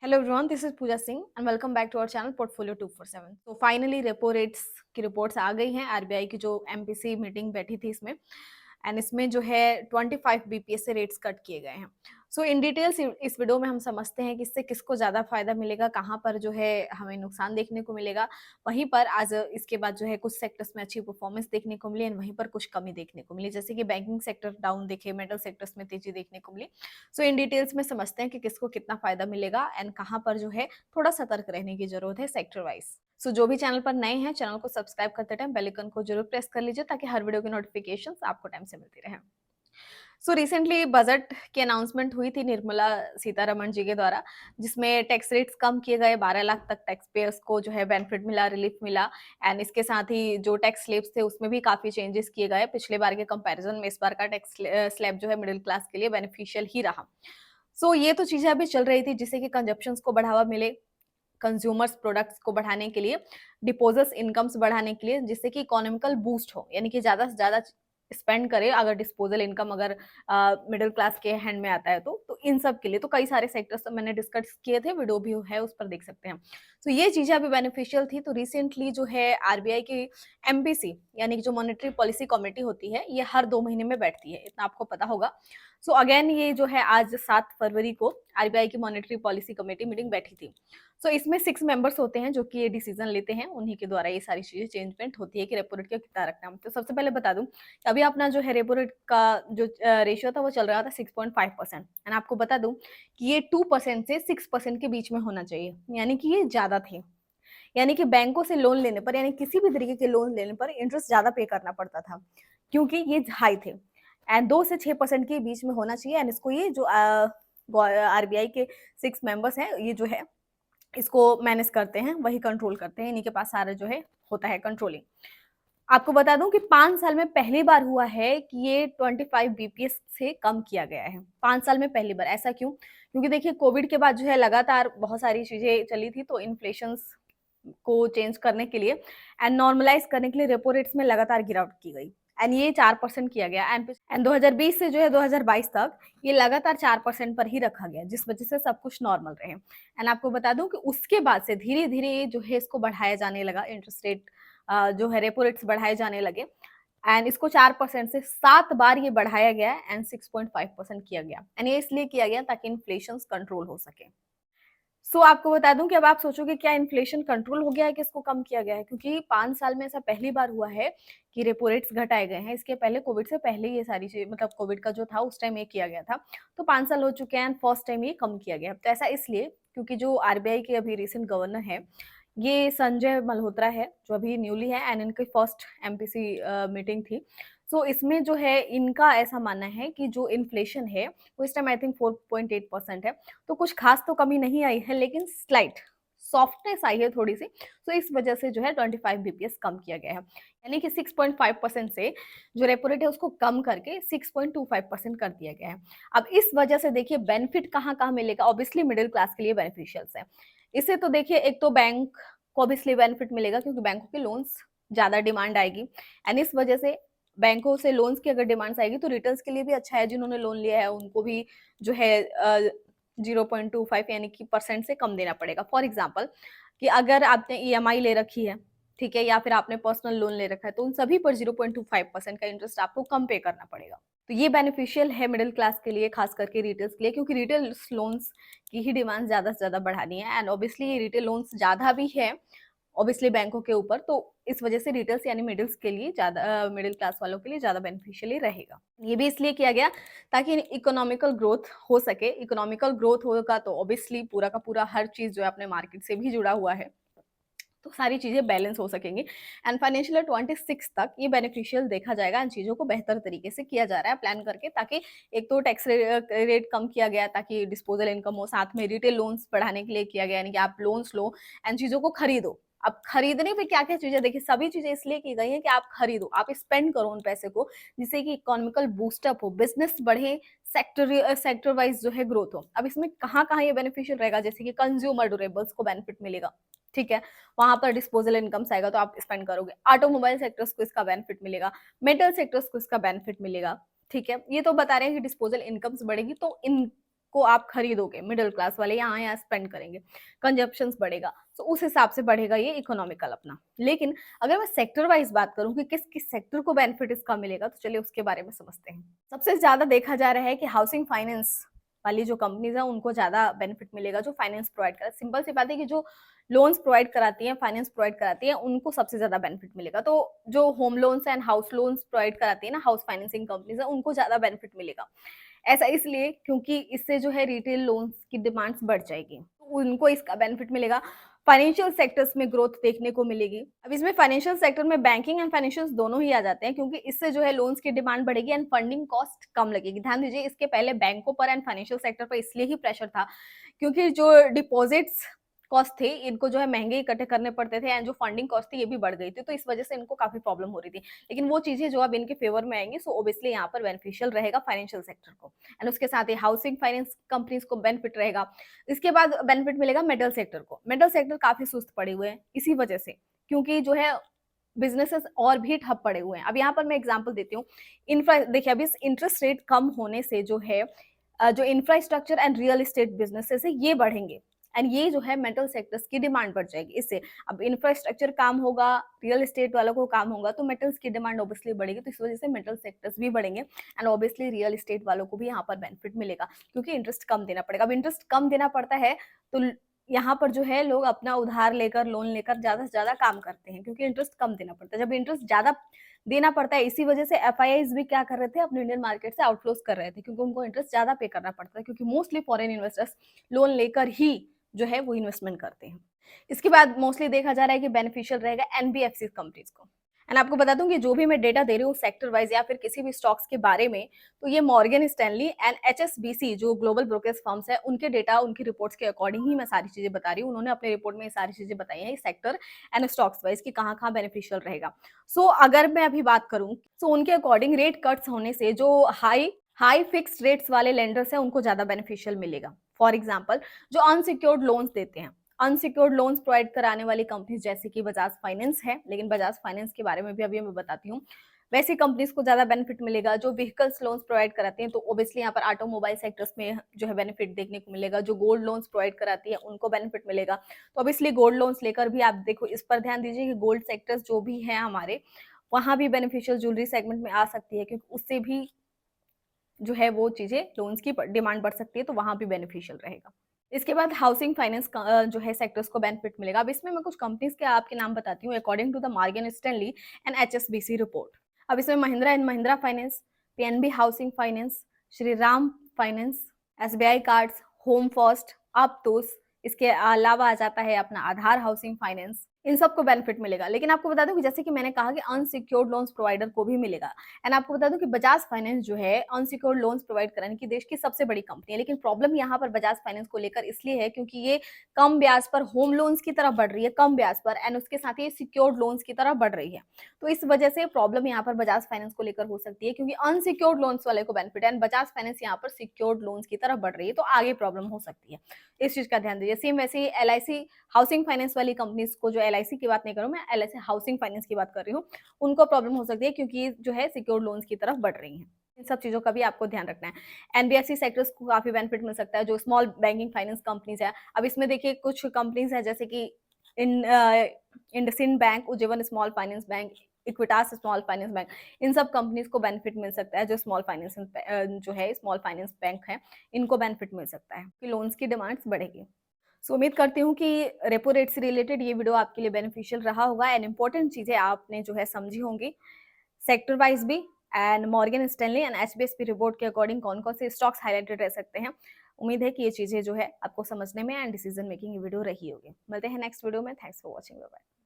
Hello everyone, this is Pooja Singh and welcome back to our channel Portfolio 247। तो finally repo rates की reports आ गई हैं। RBI की जो एमपीसी मीटिंग बैठी थी इसमें एंड इसमें जो है 25 बीपीएस से रेट्स कट किए गए हैं। सो इन डिटेल्स इस वीडियो में हम समझते हैं कि इससे किसको ज़्यादा फायदा मिलेगा, कहाँ पर जो है हमें नुकसान देखने को मिलेगा। वहीं पर आज इसके बाद जो है कुछ सेक्टर्स में अच्छी परफॉर्मेंस देखने को मिली एंड वहीं पर कुछ कमी देखने को मिली, जैसे कि बैंकिंग सेक्टर डाउन दिखे, मेटल सेक्टर्स में तेजी देखने को मिली। सो इन डिटेल्स में समझते हैं कि किसको कितना फायदा मिलेगा एंड कहाँ पर जो है थोड़ा सतर्क रहने की जरूरत है सेक्टर वाइज। सो जो भी चैनल पर नए हैं, चैनल को सब्सक्राइब करते टाइम बेल आइकन को जरूर प्रेस कर लीजिए ताकि हर वीडियो की नोटिफिकेशंस आपको टाइम से मिलती रहे। सो रिसेंटली बजट की अनाउंसमेंट हुई थी निर्मला सीतारमण जी के द्वारा, जिसमें टैक्स रेट्स कम किए गए, 12 लाख तक टैक्स पेयर्स को जो है बेनिफिट मिला, रिलीफ मिला एंड इसके साथ ही जो टैक्स स्लैब्स थे उसमें भी काफी चेंजेस किए गए। पिछले बार के कंपैरिजन में इस बार का टैक्स स्लैब जो है मिडिल क्लास के लिए बेनिफिशियल ही रहा। सो ये तो चीजें अभी चल रही थी जिससे कि कंजप्शंस को बढ़ावा मिले, कंज्यूमर्स प्रोडक्ट्स को बढ़ाने के लिए, डिपोजल्स इनकम्स बढ़ाने के लिए, जिससे कि इकोनॉमिकल बूस्ट हो, यानी कि ज्यादा से ज्यादा स्पेंड करे अगर डिस्पोजल इनकम अगर मिडिल क्लास के हैंड में आता है तो इन सब के लिए तो कई सारे सेक्टर्स तो मैंने डिस्कस किए थे, वीडियो भी है उस पर देख सकते हैं। तो ये चीजें अभी बेनिफिशियल थी। तो रिसेंटली जो है आरबीआई की एमपीसी यानी कि जो मॉनेटरी पॉलिसी कमेटी होती है, ये हर 2 महीने में बैठती है, इतना आपको पता होगा। सो अगेन ये जो है आज 7 फरवरी को आरबीआई की मॉनेटरी पॉलिसी कमेटी मीटिंग बैठी थी। सो इसमें 6 मेंबर्स होते हैं जो कि ये डिसीजन लेते हैं, उन्हीं के द्वारा ये सारी चीजें चेंजमेंट होती है कि रेपो रेट का कितना रखना है। तो सबसे पहले बता दूं कि अभी अपना जो है रेपो रेट का जो रेशियो था वो चल रहा था 6.5% एंड आपको बता दूं कि ये 2% से 6% के बीच में होना चाहिए, यानी कि ये ज्यादा थे। यानी कि बैंकों से लोन लेने पर, यानी किसी भी तरीके के लोन लेने पर इंटरेस्ट ज्यादा पे करना पड़ता था क्योंकि ये हाई थे एंड 2 से 6% के बीच में होना चाहिए। एंड इसको ये जो आरबीआई के 6 मेंबर्स हैं, ये जो है इसको मैनेज करते हैं, वही कंट्रोल करते हैं, इन्हीं के पास सारा जो है होता है कंट्रोलिंग। आपको बता दूं कि 5 साल में पहली बार हुआ है कि ये 25 बीपीएस से कम किया गया है। 5 साल में पहली बार। ऐसा क्यों? क्योंकि देखिए कोविड के बाद जो है लगातार बहुत सारी चीजें चली थी, तो इन्फ्लेशन को चेंज करने के लिए एंड नॉर्मलाइज करने के लिए रेपो रेट्स में लगातार गिरावट की गई एंड ये 4% किया गया एंड 2020 से जो है 2022 तक ये लगातार 4% पर ही रखा गया, जिस वजह से सब कुछ नॉर्मल रहे। एंड आपको बता दूं कि उसके बाद से धीरे धीरे जो है इसको बढ़ाया जाने लगा, इंटरेस्ट रेट जो है रेपो रेट्स बढ़ाए जाने लगे एंड इसको 4% से 7 बार ये बढ़ाया गया एंड 6.5% किया गया एंड ये इसलिए किया गया ताकि इन्फ्लेशन कंट्रोल हो सके। आपको बता दूं कि अब आप सोचोगे क्या इन्फ्लेशन कंट्रोल हो गया है कि इसको कम किया गया है, क्योंकि 5 साल में ऐसा पहली बार हुआ है कि रेपो रेट्स घटाए गए हैं। इसके पहले कोविड से पहले ये सारी चीज, मतलब कोविड का जो था उस टाइम ये किया गया था। तो 5 साल हो चुके हैं एंड फर्स्ट टाइम ये कम किया गया। तो ऐसा इसलिए क्योंकि जो आरबीआई के अभी रिसेंट गवर्नर है ये संजय मल्होत्रा है, जो अभी न्यूली है एंड इनकी फर्स्ट एमपीसी मीटिंग थी। इसमें जो है इनका ऐसा मानना है कि जो इन्फ्लेशन है वो इस टाइम आई थिंक 4.8% है। तो कुछ खास तो कमी नहीं आई है, लेकिन स्लाइट सॉफ्टनेस आई है थोड़ी सी। इस वजह से जो है 25 बीपीएस कम किया गया है, यानी कि 6.5% से जो रेपो रेट है उसको कम करके 6.25% कर दिया गया है। अब इस वजह से देखिए बेनिफिट कहाँ कहाँ मिलेगा। ऑब्वियसली मिडिल क्लास के लिए बेनिफिशियल है। इससे तो देखिए एक तो बैंक को ऑब्वियसली बेनिफिट मिलेगा क्योंकि बैंकों के लोन्स ज्यादा डिमांड आएगी एंड इस वजह से बैंकों से लोन्स की अगर डिमांड्स आएगी तो रिटर्न्स के लिए भी अच्छा है, जिन्होंने लोन लिया है उनको भी जो है 0.25 यानी कि परसेंट से कम देना पड़ेगा। फॉर एग्जाम्पल कि अगर आपने ईएमआई ले रखी है, ठीक है, या फिर आपने पर्सनल लोन ले रखा है, तो उन सभी पर 0.25% का इंटरेस्ट आपको कम पे करना पड़ेगा। तो ये बेनिफिशियल है मिडिल क्लास के लिए, खास करके रिटेल्स के लिए, क्योंकि रिटेल लोन्स की ही डिमांड ज्यादा से ज्यादा बढ़ानी है एंड ऑब्वियसली ये रिटेल लोन्स ज्यादा भी है ऑब्वियसली बैंकों के ऊपर। तो इस वजह से रिटेल्स यानी मिडिल्स के लिए ज्यादा, मिडिल क्लास वालों के लिए ज्यादा बेनिफिशियली रहेगा। ये भी इसलिए किया गया ताकि इकोनॉमिकल ग्रोथ हो सके। इकोनॉमिकल ग्रोथ होगा तो ऑब्वियसली पूरा का पूरा हर चीज जो है अपने मार्केट से भी जुड़ा हुआ है, तो सारी चीजें बैलेंस हो सकेंगी एंड फाइनेंशियल 26 तक ये बेनिफिशियल देखा जाएगा एंड चीजों को बेहतर तरीके से किया जा रहा है प्लान करके, ताकि एक तो टैक्स रेट कम किया गया ताकि डिस्पोजल इनकम हो, साथ में रिटेल लोन्स बढ़ाने के लिए किया गया, यानी कि आप लोन्स लो एंड चीजों को खरीदो। अब खरीदने पे क्या क्या चीजें, देखिए सभी चीजें इसलिए की गई है कि आप खरीदो, आप स्पेंड करो उन पैसे को, जिससे कि इकोनॉमिकल बूस्टअप हो, बिजनेस बढ़े, सेक्टर वाइज जो है ग्रोथ हो। अब इसमें कहाँ कहाँ ये बेनिफिशियल रहेगा, जैसे कि कंज्यूमर ड्यूरेबल्स को बेनिफिट मिलेगा, ठीक है, वहां पर डिस्पोजल इनकम्स आएगा तो आप स्पेंड करोगे। ऑटोमोबाइल सेक्टर्स को इसका बेनिफिट मिलेगा, मेटल सेक्टर्स को इसका बेनिफिट मिलेगा, ठीक है। ये तो बता रहे हैं कि डिस्पोजल इनकम्स बढ़ेगी तो इनको को आप खरीदोगे, मिडिल क्लास वाले यहाँ स्पेंड करेंगे, कंजप्शन बढ़ेगा, तो उस हिसाब से बढ़ेगा ये इकोनॉमिकल अपना। लेकिन अगर मैं सेक्टर वाइज बात करूं कि किस किस सेक्टर को बेनिफिट इसका मिलेगा, तो चलिए उसके बारे में समझते हैं। सबसे ज्यादा देखा जा रहा है कि हाउसिंग फाइनेंस वाली जो कंपनीज है उनको ज्यादा बेनिफिट मिलेगा, जो फाइनेंस प्रोवाइड कर, सिंपल सी बात है कि जो लोन्स प्रोवाइड कराती हैं, फाइनेंस प्रोवाइड कराती हैं, उनको सबसे ज्यादा बेनिफिट मिलेगा। तो जो home loans and house loans provide कराती है ना, हाउस फाइनेंसिंग कंपनीज है, उनको ज्यादा बेनिफिट मिलेगा। ऐसा इसलिए क्योंकि इससे जो है रिटेल लोन्स की डिमांड्स बढ़ जाएगी, तो उनको इसका बेनिफिट मिलेगा। फाइनेंशियल सेक्टर्स में ग्रोथ देखने को मिलेगी। अब इसमें फाइनेंशियल सेक्टर में बैंकिंग एंड फाइनेंशियल दोनों ही आ जाते हैं, क्योंकि इससे जो है लोन्स की डिमांड बढ़ेगी एंड फंडिंग कॉस्ट कम लगेगी। ध्यान दीजिए, इसके पहले बैंकों पर एंड फाइनेंशियल सेक्टर पर इसलिए ही प्रेशर था क्योंकि जो डिपॉजिट्स कॉस्ट थे, इनको जो है महंगे इकट्ठे करने पड़ते थे एंड जो फंडिंग कॉस्ट थी ये भी बढ़ गई थी, तो इस वजह से इनको काफी प्रॉब्लम हो रही थी। लेकिन वो चीजें जो अब इनके फेवर में आएंगी, सो ऑब्वियसली यहाँ पर बेनिफिशियल रहेगा फाइनेंशियल सेक्टर को, एंड उसके साथ ही हाउसिंग फाइनेंस कंपनीज को बेनिफिट रहेगा। इसके बाद बेनिफिट मिलेगा मेटल सेक्टर को। मेटल सेक्टर काफी सुस्त पड़े हुए हैं इसी वजह से, क्योंकि जो है बिजनेसेस और भी ठप पड़े हुए हैं। अब यहाँ पर मैं एग्जांपल देती हूँ। इंफ्रा देखिए, अभी इंटरेस्ट रेट कम होने से जो है जो infrastructure and real estate businesses है ये बढ़ेंगे, एंड ये जो है मेटल सेक्टर्स की डिमांड बढ़ जाएगी इससे। अब इंफ्रास्ट्रक्चर काम होगा, रियल एस्टेट वालों को काम होगा, तो मेटल्स की डिमांड ऑब्वियसली बढ़ेगी, तो इस वजह से मेटल सेक्टर्स भी बढ़ेंगे एंड ऑब्वियसली रियल एस्टेट वालों को भी यहाँ पर बेनिफिट मिलेगा, क्योंकि इंटरेस्ट कम देना पड़ेगा। अब इंटरेस्ट कम देना पड़ता है तो यहाँ पर जो है लोग अपना उधार लेकर, लोन लेकर ज्यादा से ज्यादा काम करते हैं, क्योंकि इंटरेस्ट कम देना पड़ता है। जब इंटरेस्ट ज्यादा देना पड़ता है, इसी वजह से एफआईआईज भी क्या कर रहे थे, अपने इंडियन मार्केट से आउटफ्लोज कर रहे थे, क्योंकि उनको इंटरेस्ट ज्यादा पे करना पड़ता है, क्योंकि मोस्टली फॉरेन इन्वेस्टर्स लोन लेकर ही जो है वो इन्वेस्टमेंट करते हैं। इसके बाद मोस्टली देखा जा रहा है कि बेनिफिशियल रहेगा एनबीएफसी कंपनीज को। एंड आपको बता दूं कि जो भी मैं डेटा दे रही हूँ सेक्टर वाइज या फिर किसी भी स्टॉक्स के बारे में, तो ये मॉर्गन स्टैनली एंड एचएसबीसी जो ग्लोबल ब्रोकरेज फर्म्स है, उनके डेटा, उनकी रिपोर्ट्स के अकॉर्डिंग ही मैं सारी चीजें बता रही हूँ। उन्होंने अपने रिपोर्ट में ये सारी चीजें बताई हैं सेक्टर एंड स्टॉक्स वाइज कि कहाँ कहाँ बेनिफिशियल रहेगा। सो अगर मैं अभी बात करूँ, तो उनके अकॉर्डिंग रेट कट्स होने से जो हाई फिक्स्ड रेट्स वाले लेंडर्स हैं उनको ज्यादा बेनिफिशियल मिलेगा। फॉर एग्जाम्पल, जो अनसिक्योर्ड लोन्स देते हैं, अनसिक्योर्ड लोन्स प्रोवाइड कराने वाली कंपनीज जैसे कि बजाज फाइनेंस है, लेकिन बजाज फाइनेंस के बारे में भी अभी मैं बताती हूँ, वैसी कंपनीज को ज्यादा बेनिफिट मिलेगा। जो व्हीकल्स लोन्स प्रोवाइड कराते हैं, तो ओबियसली यहाँ पर ऑटोमोबाइल सेक्टर्स में जो है बेनिफिट देखने को मिलेगा। जो गोल्ड लोन्स प्रोवाइड कराती है उनको बेनिफिट मिलेगा, तो ऑब्वियसली गोल्ड लोन्स लेकर भी आप देखो, इस पर ध्यान दीजिए कि गोल्ड सेक्टर्स जो भी है हमारे, वहां भी बेनिफिशियल ज्वेलरी सेगमेंट में आ सकती है, क्योंकि उससे भी जो है वो चीजें लोन्स की डिमांड बढ़ सकती है, तो वहां भी बेनिफिशियल रहेगा। इसके बाद हाउसिंग फाइनेंस जो है सेक्टर्स को बेनिफिट मिलेगा। अब इसमें मैं कुछ कंपनीज के आपके नाम बताती हूँ according to the Morgan Stanley and HSBC report. अब इसमें Mahindra and Mahindra finance, PNB housing finance, Shriram finance, SBI cards, home first, Aptus, इसके अलावा आ जाता है अपना आधार हाउसिंग फाइनेंस, इन सबको बेनिफिट मिलेगा। लेकिन आपको बता दूं कि जैसे कि मैंने कहा कि अनसिक्योर्ड लोन्स प्रोवाइडर को भी मिलेगा, एंड आपको बता दूं कि बजाज फाइनेंस जो है अनसिक्योर्ड लोन्स प्रोवाइड कराने की देश की सबसे बड़ी कंपनी है। लेकिन प्रॉब्लम यहाँ पर बजाज फाइनेंस को लेकर इसलिए है क्योंकि ये कम ब्याज पर होम लोन्स की तरफ बढ़ रही है, कम ब्याज पर, एंड उसके साथ ही सिक्योर्ड लोन्स की तरफ बढ़ रही है। तो इस वजह से प्रॉब्लम यहाँ पर बजाज फाइनेंस को लेकर हो सकती है, क्योंकि अनसिक्योर्ड लोन्स वाले को बेनिफिट है एंड बजाज फाइनेंस यहाँ पर सिक्योर्ड लोन्स की तरफ बढ़ रही है, तो आगे प्रॉब्लम हो सकती है। इस चीज का ध्यान दीजिए। सेम वैसे ही एलआईसी हाउसिंग फाइनेंस वाली कंपनीज को, जो एलआईसी की बात नहीं करूं मैं, एलआईसी हाउसिंग फाइनेंस की बात कर रही हूँ, उनको प्रॉब्लम हो सकती है क्योंकि जो है सिक्योर्ड लोन्स की तरफ बढ़ रही है। इन सब चीजों का भी आपको ध्यान रखना है। एनबीएफसी सेक्टर्स को काफी बेनिफिट मिल सकता है, जो स्मॉल बैंकिंग फाइनेंस कंपनीज है। अब इसमें देखिए कुछ कंपनीज है जैसे कि IndusInd bank, Ujjivan small finance bank, Equitas small finance bank, इन सब कंपनीज को बेनिफिट मिल सकता है। जो स्मॉल फाइनेंस जो है स्मॉल फाइनेंस बैंक है, इनको बेनिफिट मिल सकता है कि लोन्स की डिमांड्स बढ़ेगी। सो उम्मीद करती हूँ कि रेपो रेट से रिलेटेड ये वीडियो आपके लिए बेनिफिशियल रहा होगा एंड इंपॉर्टेंट चीजें आपने जो है समझी होंगी सेक्टर वाइज भी, and Morgan Stanley and HBSP report के अकॉर्डिंग कौन कौन से स्टॉक्स हाईलाइटेड रह सकते हैं। उम्मीद है कि ये चीजें जो है आपको समझने में एंड डिसीजन मेकिंग वीडियो रही होगी। मिलते हैं नेक्स्ट वीडियो में। Thanks for watching. Bye bye.